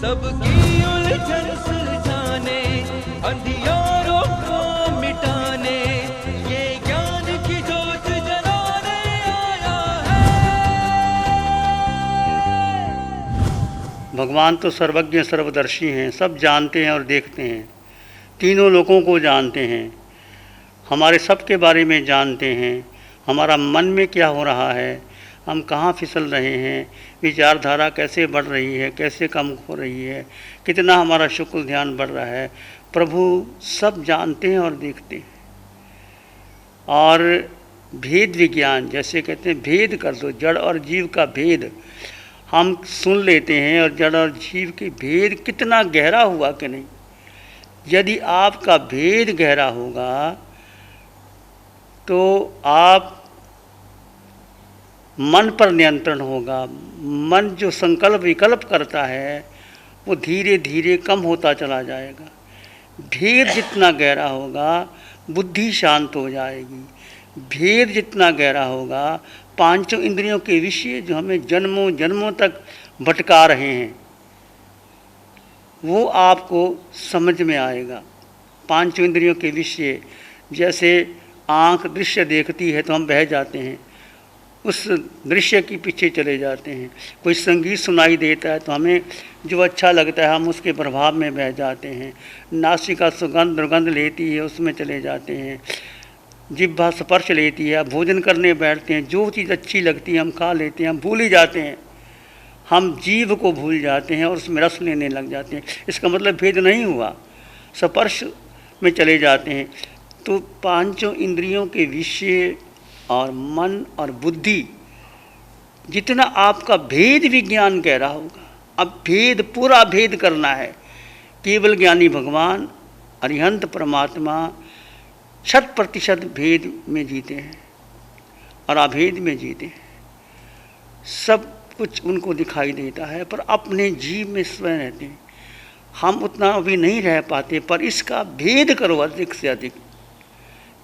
सबकी उलझन सुलझाने, अंधियारों को मिटाने, ये ज्ञान की जोत जलाने आया है। भगवान तो सर्वज्ञ सर्वदर्शी हैं, सब जानते हैं और देखते हैं, तीनों लोगों को जानते हैं, हमारे सब के बारे में जानते हैं, हमारा मन में क्या हो रहा है, हम कहाँ फिसल रहे हैं, विचारधारा कैसे बढ़ रही है, कैसे कम हो रही है, कितना हमारा शुक्ल ध्यान बढ़ रहा है, प्रभु सब जानते हैं और देखते हैं। और भेद विज्ञान, जैसे कहते हैं भेद कर दो, जड़ और जीव का भेद हम सुन लेते हैं, और जड़ और जीव के भेद कितना गहरा हुआ कि नहीं। यदि आपका भेद गहरा होगा तो आप मन पर नियंत्रण होगा। मन जो संकल्प विकल्प करता है वो धीरे धीरे कम होता चला जाएगा। भेद जितना गहरा होगा बुद्धि शांत हो जाएगी। भेद जितना गहरा होगा पांचों इंद्रियों के विषय जो हमें जन्मों जन्मों तक भटका रहे हैं वो आपको समझ में आएगा। पांचों इंद्रियों के विषय, जैसे आँख दृश्य देखती है तो हम बह जाते हैं, उस दृश्य के पीछे चले जाते हैं। कोई संगीत सुनाई देता है तो हमें जो अच्छा लगता है हम उसके प्रभाव में बह जाते हैं। नासिका सुगंध दुर्गंध लेती है उसमें चले जाते हैं। जिह्वा स्पर्श लेती है, भोजन करने बैठते हैं, जो चीज़ अच्छी लगती है हम खा लेते हैं, हम भूल ही जाते हैं, हम जीव को भूल जाते हैं और उसमें रस लेने लग जाते हैं। इसका मतलब भेद नहीं हुआ, स्पर्श में चले जाते हैं। तो पांचों इंद्रियों के विषय और मन और बुद्धि जितना आपका भेद विज्ञान कह रहा होगा, अब भेद पूरा भेद करना है। केवल ज्ञानी भगवान अरिहंत परमात्मा 100% भेद में जीते हैं और अभेद में जीते हैं। सब कुछ उनको दिखाई देता है पर अपने जीव में स्वयं रहते हैं। हम उतना अभी नहीं रह पाते, पर इसका भेद करो, अधिक से अधिक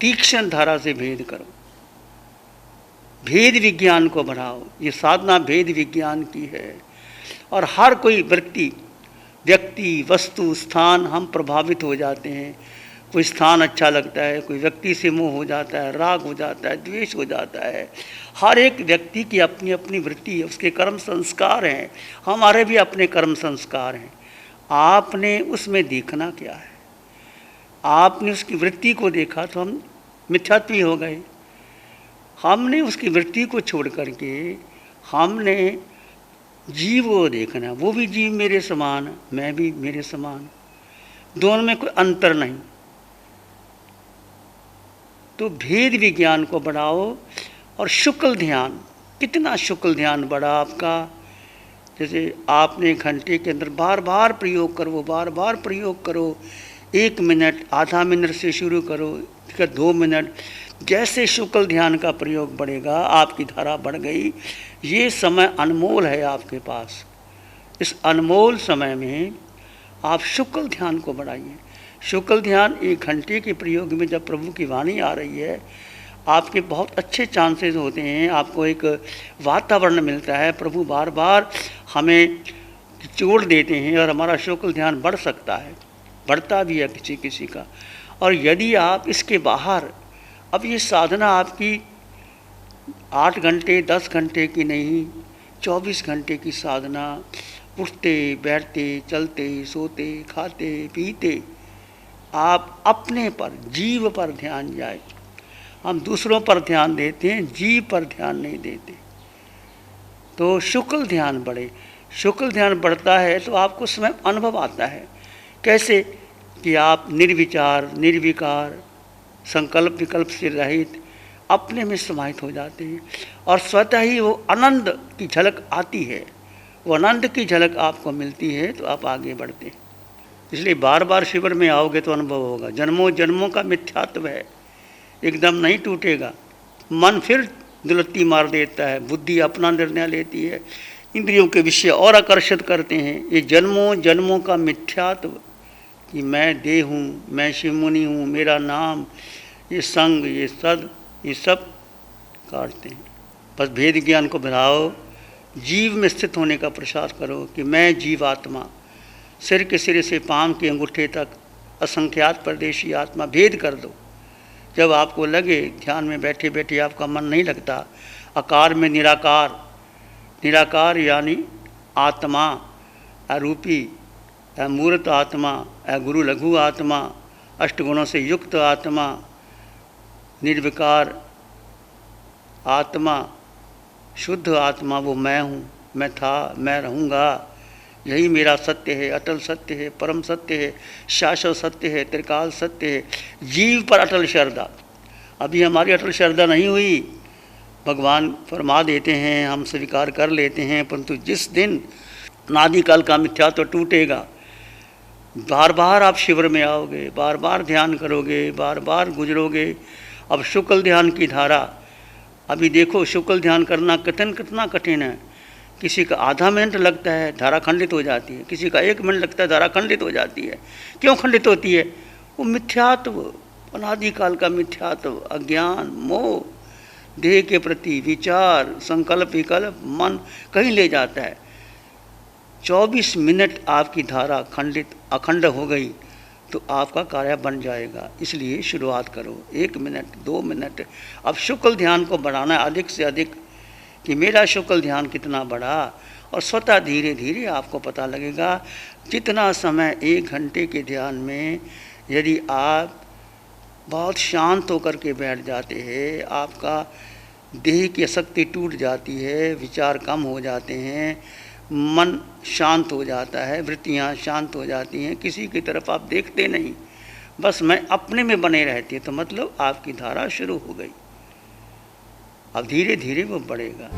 तीक्ष्ण धारा से भेद करो, भेद विज्ञान को बढ़ाओ। ये साधना भेद विज्ञान की है। और हर कोई व्यक्ति वस्तु स्थान हम प्रभावित हो जाते हैं। कोई स्थान अच्छा लगता है, कोई व्यक्ति से मोह हो जाता है, राग हो जाता है, द्वेष हो जाता है। हर एक व्यक्ति की अपनी अपनी वृत्ति है, उसके कर्म संस्कार हैं, हमारे भी अपने कर्म संस्कार हैं। आपने उसमें देखना क्या है? आपने उसकी वृत्ति को देखा तो हम मिथ्यात्वी हो गए। हमने उसकी वृत्ति को छोड़ करके हमने जीव को देखना, वो भी जीव मेरे समान, मैं भी मेरे समान, दोनों में कोई अंतर नहीं। तो भेद विज्ञान को बढ़ाओ। और शुक्ल ध्यान, कितना शुक्ल ध्यान बढ़ा आपका। जैसे आपने घंटे के अंदर बार बार प्रयोग करो, बार बार प्रयोग करो। 1 मिनट, आधा मिनट से शुरू करो, 2 मिनट। जैसे शुक्ल ध्यान का प्रयोग बढ़ेगा आपकी धारा बढ़ गई। ये समय अनमोल है आपके पास। इस अनमोल समय में आप शुक्ल ध्यान को बढ़ाइए। शुक्ल ध्यान 1 घंटे के प्रयोग में जब प्रभु की वाणी आ रही है, आपके बहुत अच्छे चांसेस होते हैं, आपको एक वातावरण मिलता है। प्रभु बार बार हमें जोड़ देते हैं और हमारा शुक्ल ध्यान बढ़ सकता है, बढ़ता भी है किसी किसी का। और यदि आप इसके बाहर, अब ये साधना आपकी 8 घंटे 10 घंटे की नहीं, 24 घंटे की साधना। उठते बैठते चलते सोते खाते पीते आप अपने पर, जीव पर ध्यान जाए। हम दूसरों पर ध्यान देते हैं, जीव पर ध्यान नहीं देते। तो शुक्ल ध्यान बढ़े। शुक्ल ध्यान बढ़ता है तो आपको स्वयं अनुभव आता है। कैसे कि आप निर्विचार निर्विकार संकल्प विकल्प से रहित अपने में समाहित हो जाते हैं और स्वतः ही वो आनंद की झलक आती है। वो आनंद की झलक आपको मिलती है तो आप आगे बढ़ते हैं। इसलिए बार बार शिविर में आओगे तो अनुभव होगा। जन्मों जन्मों का मिथ्यात्व है, एकदम नहीं टूटेगा। मन फिर दुलत्ती मार देता है, बुद्धि अपना निर्णय लेती है, इंद्रियों के विषय और आकर्षित करते हैं। ये जन्मों जन्मों का मिथ्यात्व कि मैं देह हूँ, मैं शिव मुनि हूँ, मेरा नाम, ये संग, ये सद, ये सब काटते हैं। बस भेद ज्ञान को बढ़ाओ, जीव में स्थित होने का प्रसार करो कि मैं जीवात्मा, सिर के सिरे से पाँव के अंगूठे तक असंख्यात परदेशी आत्मा भेद कर दो। जब आपको लगे ध्यान में बैठे बैठे आपका मन नहीं लगता, आकार में निराकार, निराकार यानी आत्मा, अरूपी, अमूर्त आत्मा, गुरु लघु आत्मा, अष्टगुणों से युक्त आत्मा, निर्विकार आत्मा, शुद्ध आत्मा, वो मैं हूँ, मैं था, मैं रहूँगा, यही मेरा सत्य है, अटल सत्य है, परम सत्य है, शाश्वत सत्य है, त्रिकाल सत्य है। जीव पर अटल श्रद्धा। अभी हमारी अटल श्रद्धा नहीं हुई, भगवान फरमा देते हैं, हम स्वीकार कर लेते हैं, परंतु जिस दिन नादिकाल का मिथ्यात्व टूटेगा, बार बार आप शिविर में आओगे, बार बार ध्यान करोगे, बार बार गुजरोगे। अब शुक्ल ध्यान की धारा, अभी देखो शुक्ल ध्यान करना कितना कठिन है। किसी का आधा मिनट लगता है, धारा खंडित हो जाती है, किसी का 1 मिनट लगता है, धारा खंडित हो जाती है। क्यों खंडित होती है? वो मिथ्यात्व, अनादिकाल का मिथ्यात्व, अज्ञान, मोह, देह के प्रति विचार, संकल्प विकल्प, मन कहीं ले जाता है। 24 मिनट आपकी धारा खंडित अखंड हो गई तो आपका कार्य बन जाएगा। इसलिए शुरुआत करो, 1 मिनट, 2 मिनट। अब शुक्ल ध्यान को बढ़ाना है अधिक से अधिक, कि मेरा शुक्ल ध्यान कितना बढ़ा, और स्वतः धीरे धीरे आपको पता लगेगा। जितना समय 1 घंटे के ध्यान में यदि आप बहुत शांत होकर के बैठ जाते हैं, आपका देह की आसक्ति टूट जाती है, विचार कम हो जाते हैं, मन शांत हो जाता है, वृत्तियाँ शांत हो जाती हैं, किसी की तरफ आप देखते नहीं, बस मैं अपने में बने रहती है, तो मतलब आपकी धारा शुरू हो गई। अब धीरे धीरे वो बढ़ेगा।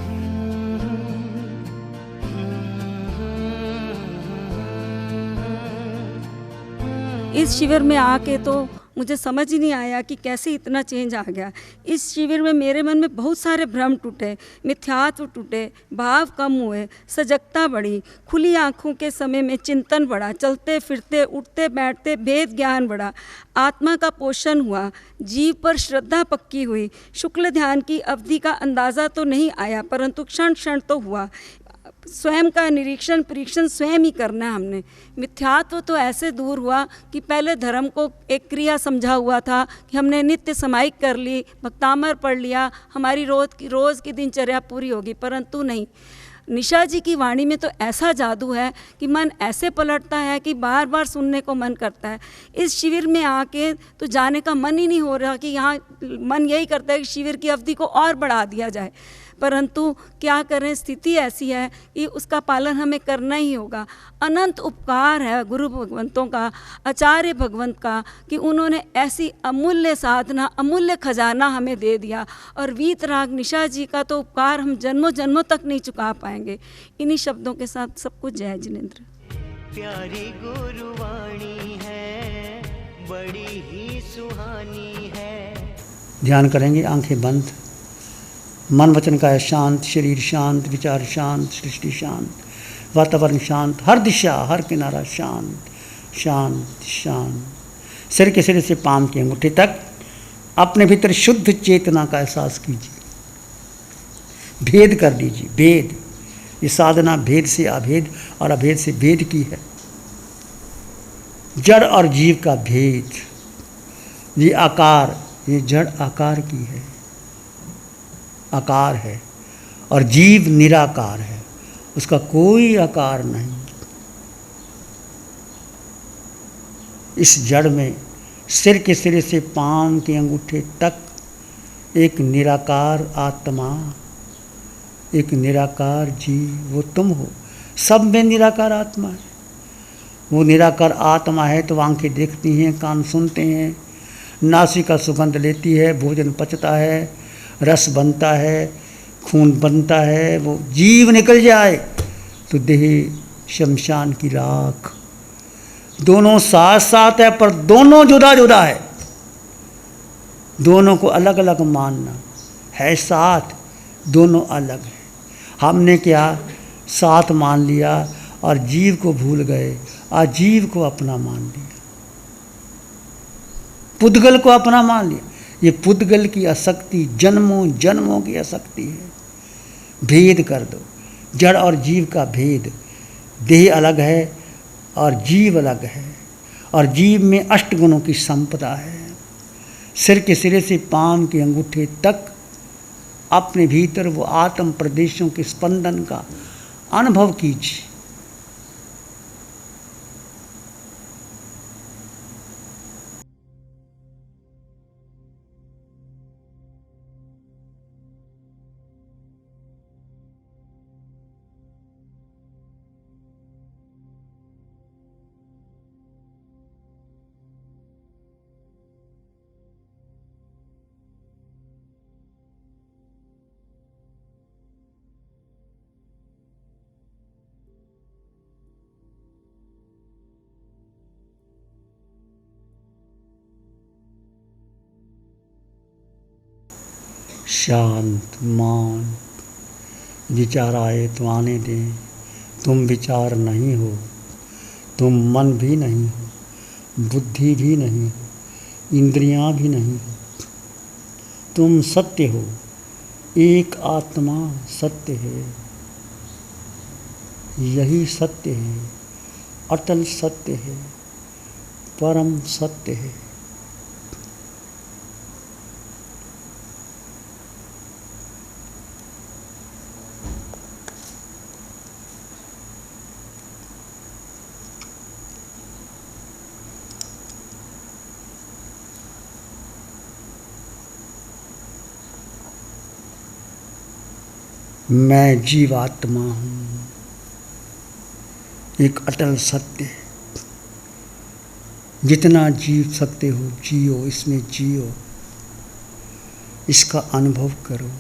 इस शिविर में आके तो मुझे समझ ही नहीं आया कि कैसे इतना चेंज आ गया। इस शिविर में मेरे मन में बहुत सारे भ्रम टूटे, मिथ्यात्व टूटे, भाव कम हुए, सजगता बढ़ी, खुली आँखों के समय में चिंतन बढ़ा, चलते फिरते उठते बैठते भेद ज्ञान बढ़ा, आत्मा का पोषण हुआ, जीव पर श्रद्धा पक्की हुई। शुक्ल ध्यान की अवधि का अंदाज़ा तो नहीं आया, परंतु क्षण क्षण तो हुआ। स्वयं का निरीक्षण परीक्षण स्वयं ही करना है हमने। मिथ्यात्व तो ऐसे दूर हुआ कि पहले धर्म को एक क्रिया समझा हुआ था कि हमने नित्य समायिक कर ली, भक्तामर पढ़ लिया, हमारी रोज़ की दिनचर्या पूरी होगी, परंतु नहीं। निशा जी की वाणी में तो ऐसा जादू है कि मन ऐसे पलटता है कि बार बार सुनने को मन करता है। इस शिविर में आके तो जाने का मन ही नहीं हो रहा, कि यहाँ मन यही करता है कि शिविर की अवधि को और बढ़ा दिया जाए, परंतु क्या करें, स्थिति ऐसी है कि उसका पालन हमें करना ही होगा। अनंत उपकार है गुरु भगवंतों का, आचार्य भगवंत का, कि उन्होंने ऐसी अमूल्य साधना, अमूल्य खजाना हमें दे दिया। और वीतराग निशा जी का तो उपकार हम जन्मों जन्मों तक नहीं चुका पाएंगे। इन्हीं शब्दों के साथ सबको जय जिनेंद्र। प्यारी गुरुवाणी है, बड़ी ही सुहानी है। ध्यान करेंगे, आंखें बंद, मन वचन का है शांत, शरीर शांत, विचार शांत, सृष्टि शांत, वातावरण शांत, हर दिशा हर किनारा शांत शांत शांत। सिर के सिरे से पाँव के अंगूठे तक अपने भीतर शुद्ध चेतना का एहसास कीजिए, भेद कर दीजिए। भेद, ये साधना भेद से अभेद और अभेद से भेद की है। जड़ और जीव का भेद, ये आकार, ये जड़ आकार की है, आकार है, और जीव निराकार है, उसका कोई आकार नहीं। इस जड़ में सिर के सिरे से पाँव के अंगूठे तक एक निराकार आत्मा, एक निराकार जीव, वो तुम हो। सब में निराकार आत्मा है। वो निराकार आत्मा है तो आंखें देखती हैं, कान सुनते हैं, नासिका सुगंध लेती है, भोजन पचता है, रस बनता है, खून बनता है। वो जीव निकल जाए तो देह शमशान की राख। दोनों साथ साथ है पर दोनों जुदा जुदा है। दोनों को अलग अलग मानना है, साथ दोनों अलग है। हमने क्या साथ मान लिया और जीव को भूल गए, अजीव को अपना मान लिया, पुद्गल को अपना मान लिया। ये पुद्गल की आसक्ति जन्मों जन्मों की आसक्ति है। भेद कर दो, जड़ और जीव का भेद। देह अलग है, और जीव अलग है, और जीव में अष्टगुणों की संपदा है। सिर के सिरे से पांव के अंगूठे तक अपने भीतर वो आत्म प्रदेशों के स्पंदन का अनुभव कीजिए। शांत मौन, विचार आए तो आने दें। तुम विचार नहीं हो, तुम मन भी नहीं हो, बुद्धि भी नहीं हो, इंद्रियां भी नहीं हो। तुम सत्य हो, एक आत्मा सत्य है। यही सत्य है, अटल सत्य है, परम सत्य है। मैं जीवात्मा हूँ, एक अटल सत्य। जितना जी सकते हो जियो, इसमें जियो, इसका अनुभव करो।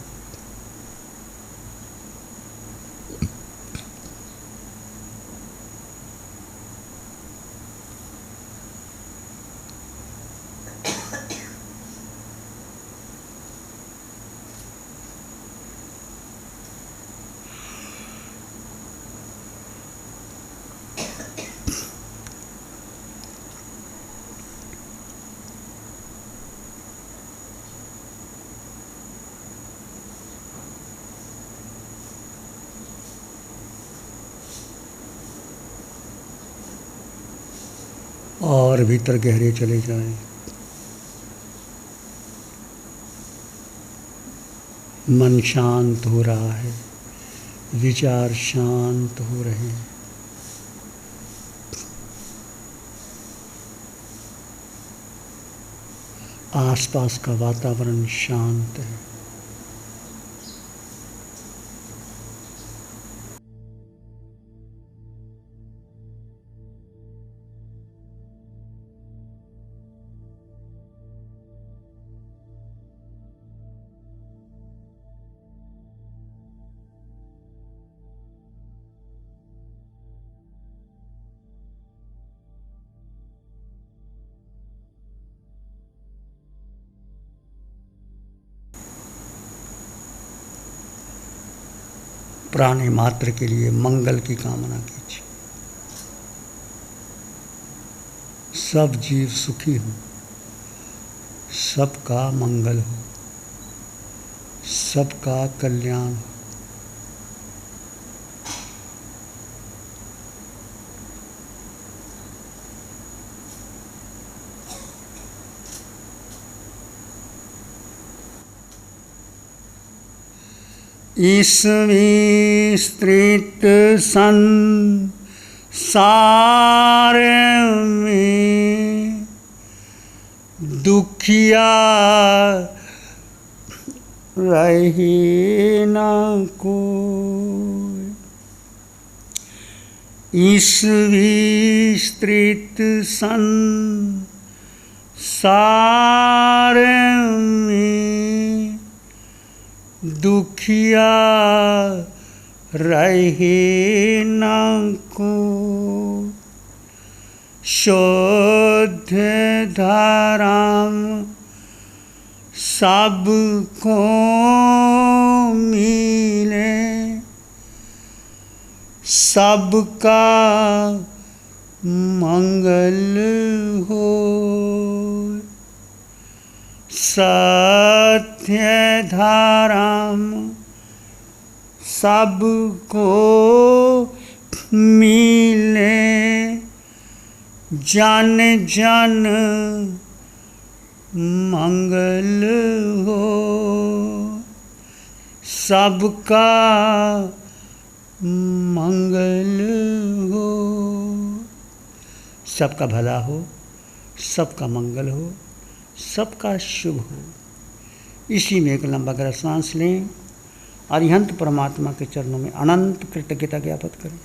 और भीतर गहरे चले जाएं। मन शांत हो रहा है, विचार शांत हो रहे हैं। आसपास का वातावरण शांत है। प्राणी मात्र के लिए मंगल की कामना कीजिए। सब जीव सुखी हों, सबका मंगल हो, सबका कल्याण हो। इस विस्तृत संसार में दुखिया रहे न कोई। इस विस्तृत संसार में दुखिया रहे न को। शुद्ध धर्म सबको मिले, सबका मंगल हो। सत्य धर्म सबको मिले, जान जान मंगल हो, सबका मंगल हो, सबका भला हो, सबका मंगल हो, सबका शुभ हो। इसी में एक लंबा गहरा सांस लें, अरिहंत परमात्मा के चरणों में अनंत कृतज्ञता ज्ञापित करें।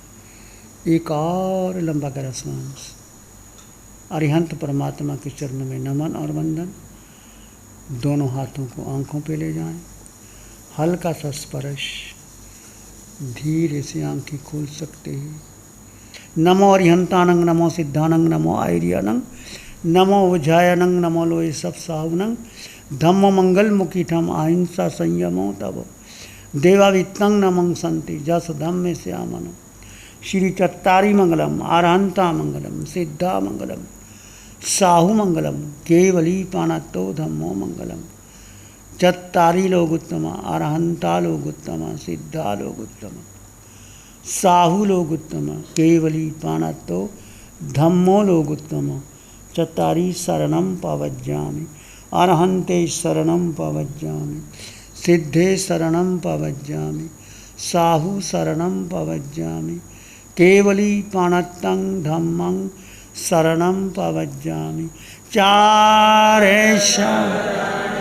एक और लंबा गहरा सांस, अरिहंत परमात्मा के चरणों में नमन और वंदन। दोनों हाथों को आंखों पे ले जाएं, हल्का सा स्पर्श, धीरे से आंखें खोल सकते हैं। नमो अरिहंतानंग, नमो सिद्धानंग, नमो आयर्यानंग, नमो उज्जायनंग, नमो लोए सब साहुनंग, धम्म मंगल मुखीठम अहिंसा संयमो तब देवावित्तं नमं संति जस धम्मे श्यामन। श्री चत्तारी मंगलम, आरहंता मंगलम, सिद्धा मंगलम, साहु मंगलम, केवली पाणत्तो धम्मो मंगलम। चत्तारी लोग उत्तम, अरहंता लोग उत्तम, सिद्धा लोग उत्तम, साहु लोग उत्तम, केवली पाणत्तो धम्मो लोग उत्तम। चत्तारी शरणं पवज्जामि, अरहंते शरणं पवज्जामि, सिद्धे शरणं पवज्जामि, साहु शरणं पवज्जामि, केवली पाणत्तं धम्मं शरणं पवज्जामि। चारे शरण